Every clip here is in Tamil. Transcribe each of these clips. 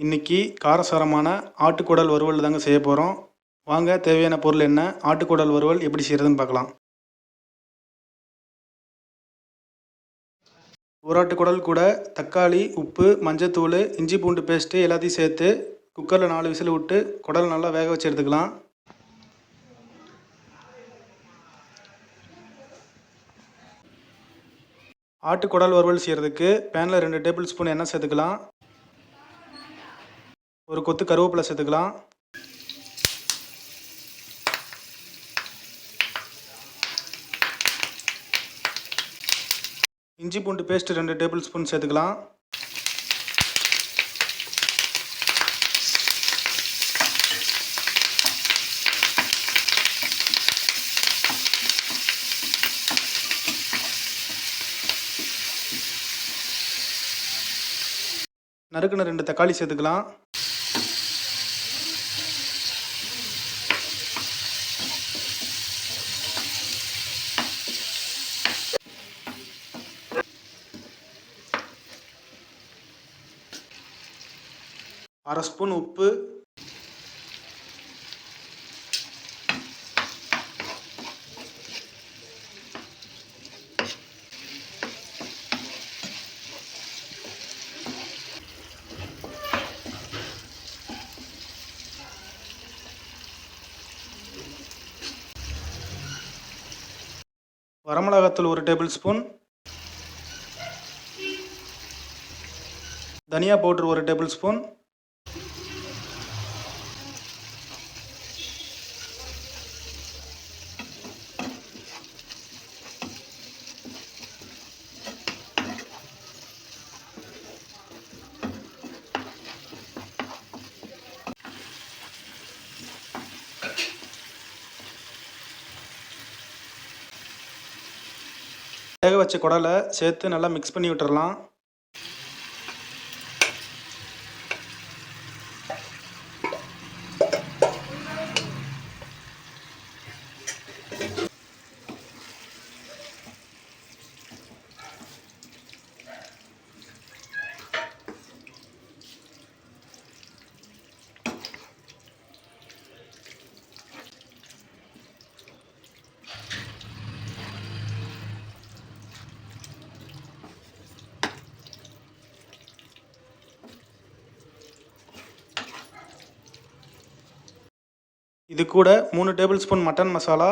இன்றைக்கி காரசாரமான ஆட்டுக்குடல் வறுவல் தாங்க செய்ய போகிறோம். வாங்க, தேவையான பொருள் என்ன, ஆட்டுக்குடல் வறுவல் எப்படி செய்கிறதுன்னு பார்க்கலாம். ஒரு ஆட்டுக்குடல் கூட தக்காளி, உப்பு, மஞ்சத்தூள், இஞ்சி பூண்டு பேஸ்ட்டு எல்லாத்தையும் சேர்த்து குக்கரில் 4 விசில் விட்டு குடல் நல்லா வேக வச்சு எடுத்துக்கலாம். ஆட்டுக்குடல் வறுவல் செய்கிறதுக்கு பேனில் 2 டேபிள் ஸ்பூன் எண்ணெய் சேர்த்துக்கலாம். ஒரு கொத்து கருவேப்பிலை சேர்த்துக்கலாம். இஞ்சி பூண்டு பேஸ்ட் 2 டேபிள் ஸ்பூன் சேர்த்துக்கலாம். நறுக்குன 2 தக்காளி சேர்த்துக்கலாம். அரை ஸ்பூன் உப்பு, வரமிளகாத்தூள் 1 டேபிள் ஸ்பூன், தனியா பவுடர் 1 டேபிள் ஸ்பூன், வேக வச்ச குடலை சேர்த்து நல்லா மிக்ஸ் பண்ணி விட்டுறலாம். இது கூட 3 டேபிள் ஸ்பூன் மட்டன் மசாலா,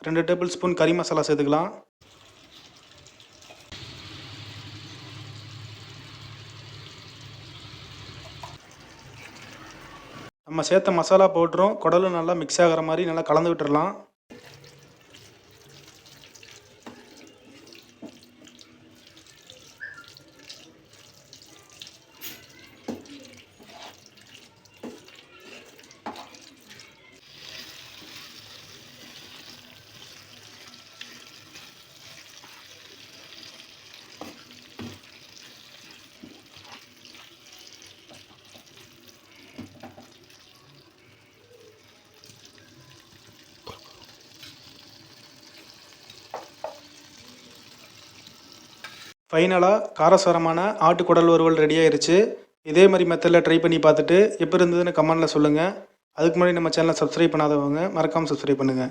ரெண்டு டேபிள் ஸ்பூன் கறி மசாலா சேர்த்துக்கலாம். நம்ம சேர்த்த மசாலா பவுடரும் குடலும் நல்லா மிக்ஸ் ஆகிற மாதிரி நல்லா கலந்து விட்டுறலாம். ஃபைனலாக காரசாரமான ஆட்டுக்குடல் வறுவல் ரெடி ஆயிருச்சு. இதே மாதிரி மெத்தடில் ட்ரை பண்ணி பார்த்துட்டு எப்படி இருந்ததுன்னு கமெண்டில் சொல்லுங்கள். அதுக்கு முன்னாடி நம்ம சேனலை சப்ஸ்கிரைப் பண்ணாதவங்க மறக்காமல் சப்ஸ்கிரைப் பண்ணுங்கள்.